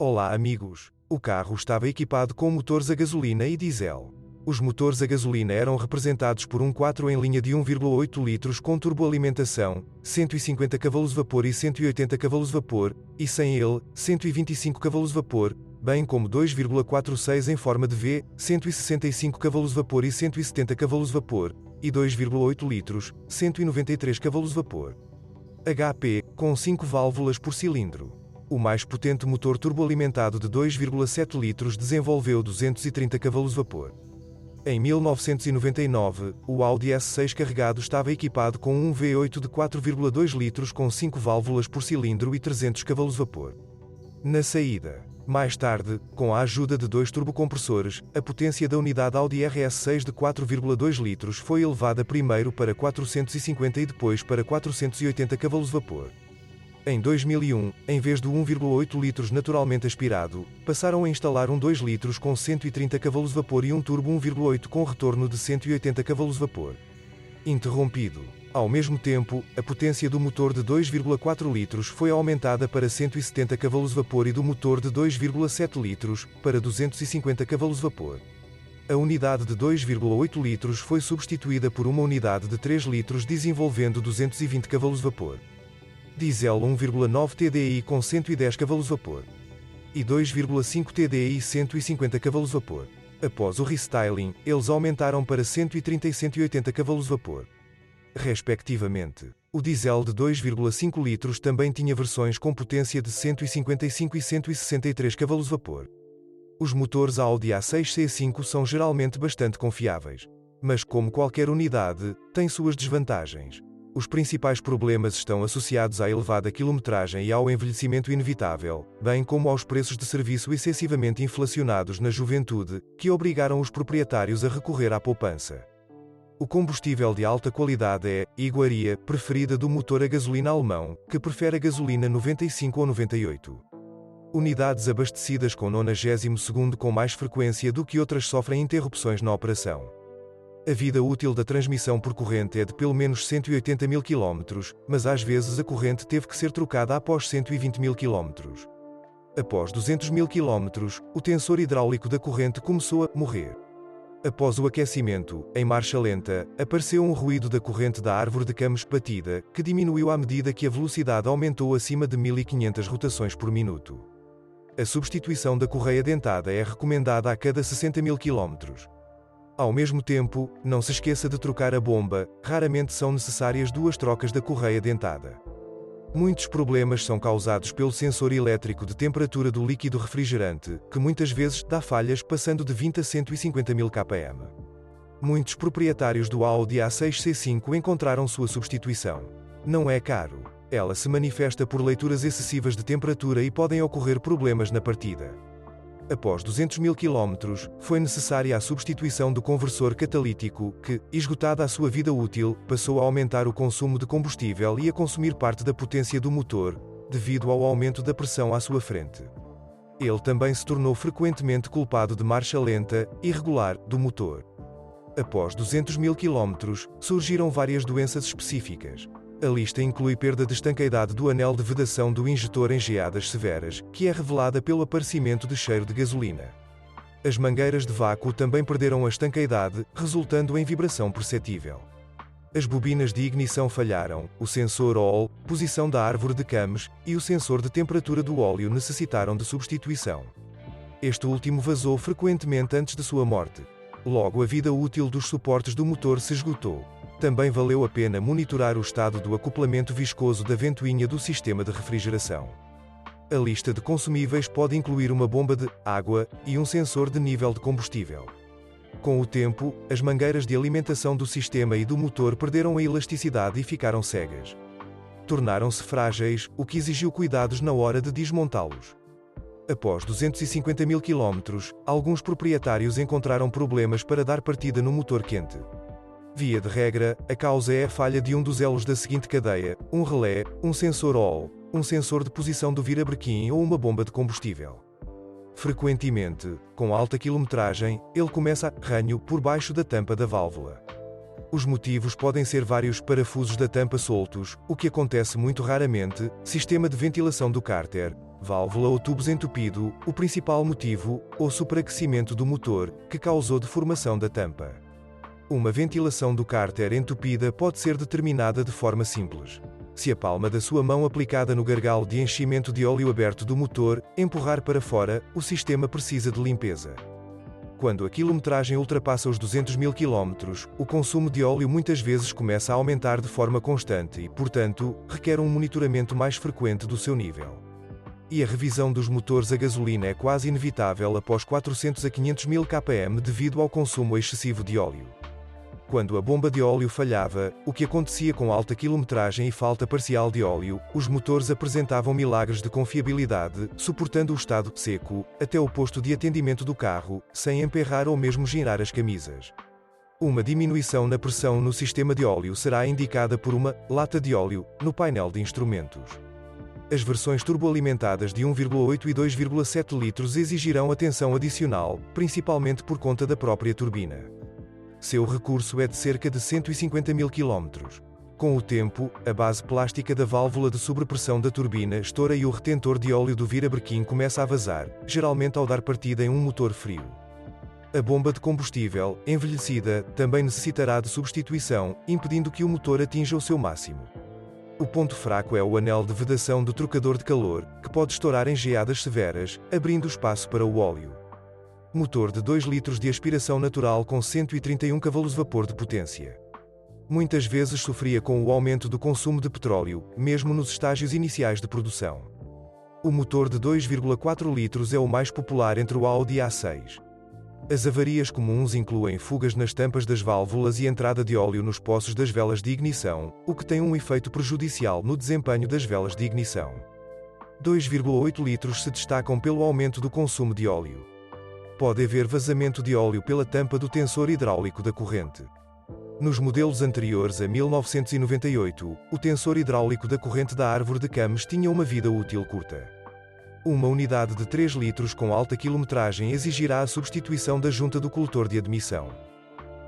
Olá amigos, o carro estava equipado com motores a gasolina e diesel. Os motores a gasolina eram representados por um 4 em linha de 1,8 litros com turboalimentação, 150 cavalos-vapor e 180 cavalos-vapor, e sem ele, 125 cavalos-vapor, bem como 2,46 em forma de V, 165 cavalos-vapor e 170 cavalos-vapor, e 2,8 litros, 193 cavalos-vapor. HP, com 5 válvulas por cilindro. O mais potente motor turboalimentado de 2,7 litros desenvolveu 230 cavalos-vapor. Em 1999, o Audi S6 carregado estava equipado com um V8 de 4,2 litros com 5 válvulas por cilindro e 300 cavalos-vapor. Na saída. Mais tarde, com a ajuda de 2 turbocompressores, a potência da unidade Audi RS6 de 4,2 litros foi elevada primeiro para 450 e depois para 480 cavalos-vapor. Em 2001, em vez do 1,8 litros naturalmente aspirado, passaram a instalar um 2 litros com 130 cavalos-vapor e um turbo 1,8 com retorno de 180 cavalos-vapor. Interrompido. Ao mesmo tempo, a potência do motor de 2,4 litros foi aumentada para 170 cavalos-vapor e do motor de 2,7 litros, para 250 cavalos-vapor. A unidade de 2,8 litros foi substituída por uma unidade de 3 litros desenvolvendo 220 cavalos-vapor. Diesel 1,9 TDI com 110 cavalos-vapor. E 2,5 TDI 150 cavalos-vapor. Após o restyling, eles aumentaram para 130 e 180 cavalos-vapor. Respectivamente. O diesel de 2,5 litros também tinha versões com potência de 155 e 163 cavalos-vapor. Os motores Audi A6 C5 são geralmente bastante confiáveis. Mas como qualquer unidade, tem suas desvantagens. Os principais problemas estão associados à elevada quilometragem e ao envelhecimento inevitável, bem como aos preços de serviço excessivamente inflacionados na juventude, que obrigaram os proprietários a recorrer à poupança. O combustível de alta qualidade é, iguaria, preferida do motor a gasolina alemão, que prefere a gasolina 95 ou 98. Unidades abastecidas com 92º com mais frequência do que outras sofrem interrupções na operação. A vida útil da transmissão por corrente é de pelo menos 180 mil km, mas às vezes a corrente teve que ser trocada após 120 mil km. Após 200 mil km, o tensor hidráulico da corrente começou a morrer. Após o aquecimento, em marcha lenta, apareceu um ruído da corrente da árvore de cames batida, que diminuiu à medida que a velocidade aumentou acima de 1500 rotações por minuto. A substituição da correia dentada é recomendada a cada 60 mil km. Ao mesmo tempo, não se esqueça de trocar a bomba, raramente são necessárias 2 trocas da correia dentada. Muitos problemas são causados pelo sensor elétrico de temperatura do líquido refrigerante, que muitas vezes dá falhas passando de 20 a 150 mil km. Muitos proprietários do Audi A6 C5 encontraram sua substituição. Não é caro. Ela se manifesta por leituras excessivas de temperatura e podem ocorrer problemas na partida. Após 200 mil km, foi necessária a substituição do conversor catalítico, que, esgotada a sua vida útil, passou a aumentar o consumo de combustível e a consumir parte da potência do motor, devido ao aumento da pressão à sua frente. Ele também se tornou frequentemente culpado de marcha lenta, irregular, do motor. Após 200 mil km, surgiram várias doenças específicas. A lista inclui perda de estanqueidade do anel de vedação do injetor em geadas severas, que é revelada pelo aparecimento de cheiro de gasolina. As mangueiras de vácuo também perderam a estanqueidade, resultando em vibração perceptível. As bobinas de ignição falharam, o sensor OL, posição da árvore de cames, e o sensor de temperatura do óleo necessitaram de substituição. Este último vazou frequentemente antes de sua morte. Logo a vida útil dos suportes do motor se esgotou. Também valeu a pena monitorar o estado do acoplamento viscoso da ventoinha do sistema de refrigeração. A lista de consumíveis pode incluir uma bomba de água e um sensor de nível de combustível. Com o tempo, as mangueiras de alimentação do sistema e do motor perderam a elasticidade e ficaram cegas. Tornaram-se frágeis, o que exigiu cuidados na hora de desmontá-los. Após 250 mil km, alguns proprietários encontraram problemas para dar partida no motor quente. Via de regra, a causa é a falha de um dos elos da seguinte cadeia: um relé, um sensor OL, um sensor de posição do virabrequim ou uma bomba de combustível. Frequentemente, com alta quilometragem, ele começa a ranho por baixo da tampa da válvula. Os motivos podem ser vários parafusos da tampa soltos, o que acontece muito raramente, sistema de ventilação do cárter, Válvula ou tubos entupido, o principal motivo, ou superaquecimento do motor, que causou deformação da tampa. Uma ventilação do cárter entupida pode ser determinada de forma simples. Se a palma da sua mão aplicada no gargalo de enchimento de óleo aberto do motor empurrar para fora, o sistema precisa de limpeza. Quando a quilometragem ultrapassa os 200.000 km, o consumo de óleo muitas vezes começa a aumentar de forma constante e, portanto, requer um monitoramento mais frequente do seu nível. E a revisão dos motores a gasolina é quase inevitável após 400 a 500.000 km devido ao consumo excessivo de óleo. Quando a bomba de óleo falhava, o que acontecia com alta quilometragem e falta parcial de óleo, os motores apresentavam milagres de confiabilidade, suportando o estado seco, até o posto de atendimento do carro, sem emperrar ou mesmo girar as camisas. Uma diminuição na pressão no sistema de óleo será indicada por uma lata de óleo no painel de instrumentos. As versões turboalimentadas de 1,8 e 2,7 litros exigirão atenção adicional, principalmente por conta da própria turbina. Seu recurso é de cerca de 150.000 km. Com o tempo, a base plástica da válvula de sobrepressão da turbina estoura e o retentor de óleo do virabrequim começa a vazar, geralmente ao dar partida em um motor frio. A bomba de combustível, envelhecida, também necessitará de substituição, impedindo que o motor atinja o seu máximo. O ponto fraco é o anel de vedação do trocador de calor, que pode estourar em geadas severas, abrindo espaço para o óleo. Motor de 2 litros de aspiração natural com 131 cavalos-vapor de potência. Muitas vezes sofria com o aumento do consumo de petróleo, mesmo nos estágios iniciais de produção. O motor de 2,4 litros é o mais popular entre o Audi A6. As avarias comuns incluem fugas nas tampas das válvulas e entrada de óleo nos poços das velas de ignição, o que tem um efeito prejudicial no desempenho das velas de ignição. 2,8 litros se destacam pelo aumento do consumo de óleo. Pode haver vazamento de óleo pela tampa do tensor hidráulico da corrente. Nos modelos anteriores a 1998, o tensor hidráulico da corrente da árvore de Cames tinha uma vida útil curta. Uma unidade de 3 litros com alta quilometragem exigirá a substituição da junta do coletor de admissão.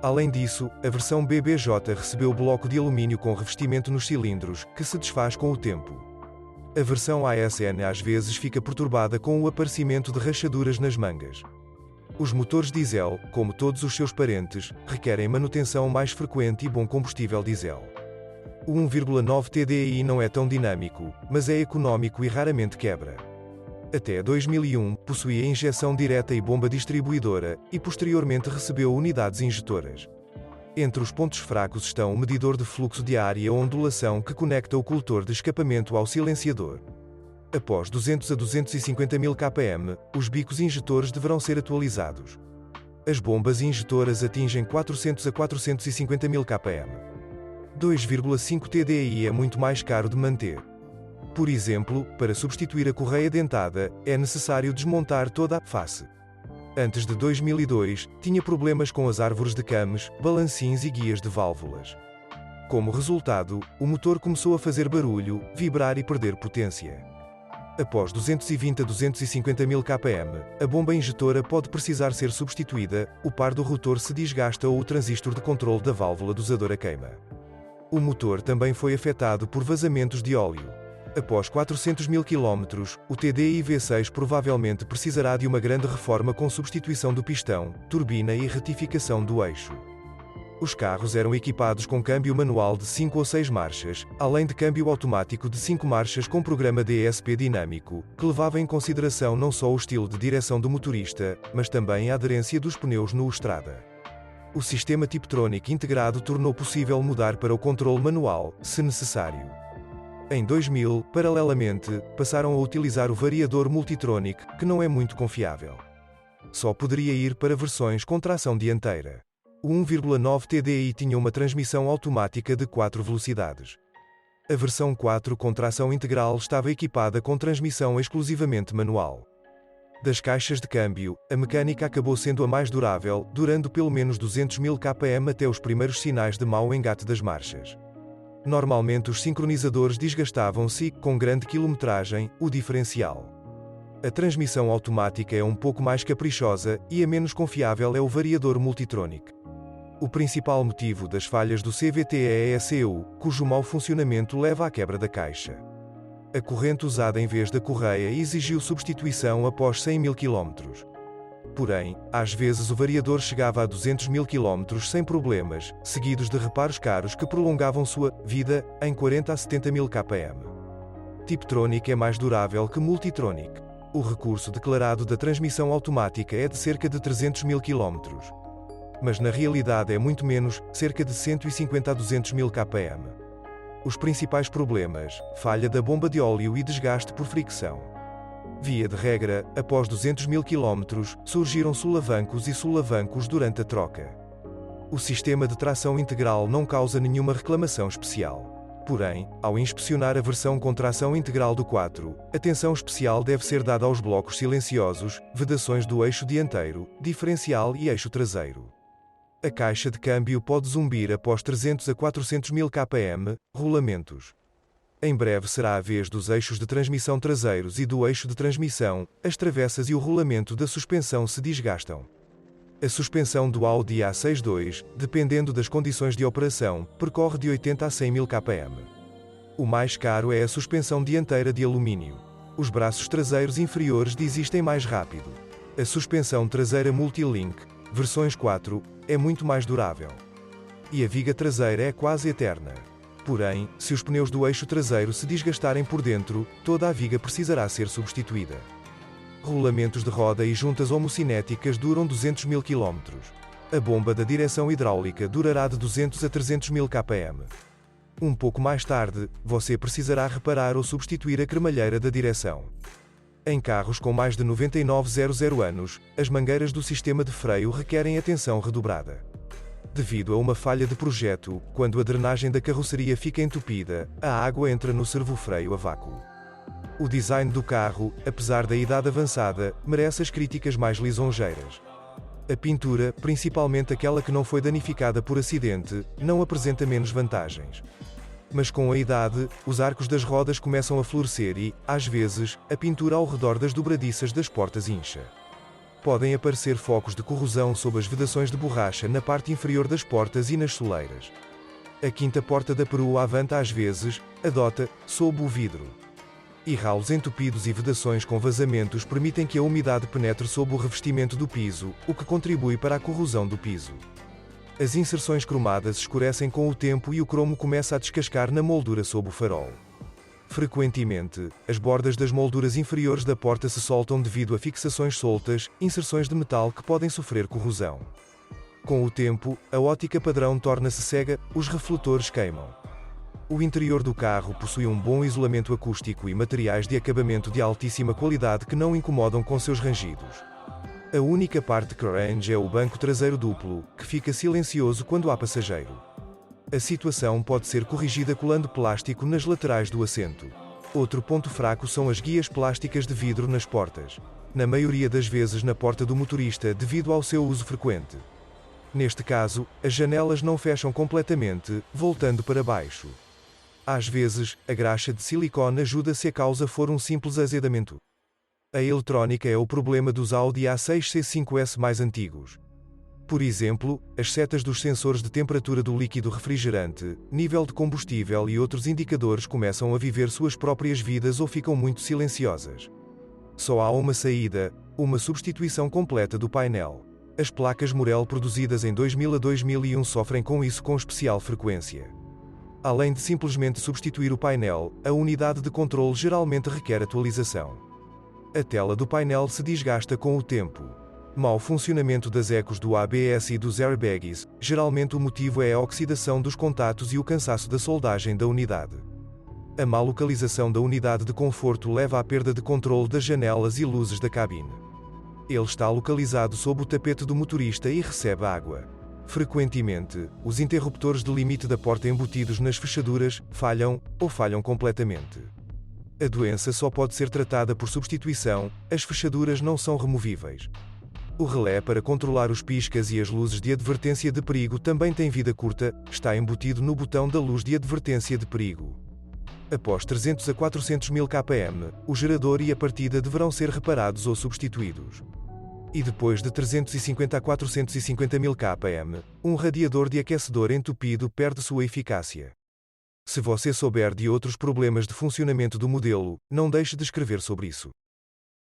Além disso, a versão BBJ recebeu bloco de alumínio com revestimento nos cilindros, que se desfaz com o tempo. A versão ASN às vezes fica perturbada com o aparecimento de rachaduras nas mangas. Os motores diesel, como todos os seus parentes, requerem manutenção mais frequente e bom combustível diesel. O 1,9 TDI não é tão dinâmico, mas é econômico e raramente quebra. Até 2001, possuía injeção direta e bomba distribuidora, e posteriormente recebeu unidades injetoras. Entre os pontos fracos estão o medidor de fluxo de ar e a ondulação que conecta o coletor de escapamento ao silenciador. Após 200 a 250.000 km, os bicos injetores deverão ser atualizados. As bombas injetoras atingem 400 a 450.000 km. 2,5 TDI é muito mais caro de manter. Por exemplo, para substituir a correia dentada, é necessário desmontar toda a face. Antes de 2002, tinha problemas com as árvores de Cames, balancins e guias de válvulas. Como resultado, o motor começou a fazer barulho, vibrar e perder potência. Após 220 a 250.000 km, a bomba injetora pode precisar ser substituída, o par do rotor se desgasta ou o transistor de controle da válvula dosadora queima. O motor também foi afetado por vazamentos de óleo. Após 400.000 km, o TDI V6 provavelmente precisará de uma grande reforma com substituição do pistão, turbina e retificação do eixo. Os carros eram equipados com câmbio manual de 5 ou 6 marchas, além de câmbio automático de 5 marchas com programa DSP dinâmico, que levava em consideração não só o estilo de direção do motorista, mas também a aderência dos pneus no estrada. O sistema Tiptronic integrado tornou possível mudar para o controle manual, se necessário. Em 2000, paralelamente, passaram a utilizar o variador Multitronic, que não é muito confiável. Só poderia ir para versões com tração dianteira. O 1,9 TDI tinha uma transmissão automática de 4 velocidades. A versão 4 com tração integral estava equipada com transmissão exclusivamente manual. Das caixas de câmbio, a mecânica acabou sendo a mais durável, durando pelo menos 200.000 km até os primeiros sinais de mau engate das marchas. Normalmente os sincronizadores desgastavam-se e, com grande quilometragem, o diferencial. A transmissão automática é um pouco mais caprichosa, e a menos confiável é o variador Multitronic. O principal motivo das falhas do CVT é a ECU, cujo mau funcionamento leva à quebra da caixa. A corrente usada em vez da correia exigiu substituição após 100 mil km. Porém, às vezes o variador chegava a 200 mil km sem problemas, seguidos de reparos caros que prolongavam sua vida em 40 a 70 mil km. Tiptronic é mais durável que Multitronic. O recurso declarado da transmissão automática é de cerca de 300 mil km. Mas na realidade é muito menos, cerca de 150 a 200 mil km. Os principais problemas: falha da bomba de óleo e desgaste por fricção. Via de regra, após 200 mil km, surgiram solavancos e solavancos durante a troca. O sistema de tração integral não causa nenhuma reclamação especial. Porém, ao inspecionar a versão com tração integral do 4, atenção especial deve ser dada aos blocos silenciosos, vedações do eixo dianteiro, diferencial e eixo traseiro. A caixa de câmbio pode zumbir após 300 a 400 mil km, rolamentos. Em breve será a vez dos eixos de transmissão traseiros e do eixo de transmissão, as travessas e o rolamento da suspensão se desgastam. A suspensão do Audi A62, dependendo das condições de operação, percorre de 80 a 100 mil km. O mais caro é a suspensão dianteira de alumínio. Os braços traseiros inferiores desistem mais rápido. A suspensão traseira Multilink, versões 4, é muito mais durável. E a viga traseira é quase eterna. Porém, se os pneus do eixo traseiro se desgastarem por dentro, toda a viga precisará ser substituída. Rolamentos de roda e juntas homocinéticas duram 200 mil km. A bomba da direção hidráulica durará de 200 a 300 mil km. Um pouco mais tarde, você precisará reparar ou substituir a cremalheira da direção. Em carros com mais de 9900 anos, as mangueiras do sistema de freio requerem atenção redobrada. Devido a uma falha de projeto, quando a drenagem da carroceria fica entupida, a água entra no servofreio a vácuo. O design do carro, apesar da idade avançada, merece as críticas mais lisonjeiras. A pintura, principalmente aquela que não foi danificada por acidente, não apresenta menos vantagens. Mas com a idade, os arcos das rodas começam a florescer e, às vezes, a pintura ao redor das dobradiças das portas incha. Podem aparecer focos de corrosão sob as vedações de borracha na parte inferior das portas e nas soleiras. A quinta porta da perua avanta às vezes, adota, sob o vidro. E ralos entupidos e vedações com vazamentos permitem que a umidade penetre sob o revestimento do piso, o que contribui para a corrosão do piso. As inserções cromadas escurecem com o tempo e o cromo começa a descascar na moldura sob o farol. Frequentemente, as bordas das molduras inferiores da porta se soltam devido a fixações soltas, inserções de metal que podem sofrer corrosão. Com o tempo, a ótica padrão torna-se cega, os refletores queimam. O interior do carro possui um bom isolamento acústico e materiais de acabamento de altíssima qualidade que não incomodam com seus rangidos. A única parte que range é o banco traseiro duplo, que fica silencioso quando há passageiro. A situação pode ser corrigida colando plástico nas laterais do assento. Outro ponto fraco são as guias plásticas de vidro nas portas. Na maioria das vezes na porta do motorista devido ao seu uso frequente. Neste caso, as janelas não fecham completamente, voltando para baixo. Às vezes, a graxa de silicone ajuda se a causa for um simples azedamento. A eletrónica é o problema dos Audi A6 C5S mais antigos. Por exemplo, as setas dos sensores de temperatura do líquido refrigerante, nível de combustível e outros indicadores começam a viver suas próprias vidas ou ficam muito silenciosas. Só há uma saída, uma substituição completa do painel. As placas Morel produzidas em 2000 a 2001 sofrem com isso com especial frequência. Além de simplesmente substituir o painel, a unidade de controle geralmente requer atualização. A tela do painel se desgasta com o tempo. Mau funcionamento das ecos do ABS e dos airbags, geralmente o motivo é a oxidação dos contatos e o cansaço da soldagem da unidade. A má localização da unidade de conforto leva à perda de controle das janelas e luzes da cabine. Ele está localizado sob o tapete do motorista e recebe água. Frequentemente, os interruptores de limite da porta embutidos nas fechaduras falham, ou falham completamente. A doença só pode ser tratada por substituição, as fechaduras não são removíveis. O relé para controlar os piscas e as luzes de advertência de perigo também tem vida curta, está embutido no botão da luz de advertência de perigo. Após 300 a 400 mil km, o gerador e a partida deverão ser reparados ou substituídos. E depois de 350 a 450 mil km, um radiador de aquecedor entupido perde sua eficácia. Se você souber de outros problemas de funcionamento do modelo, não deixe de escrever sobre isso.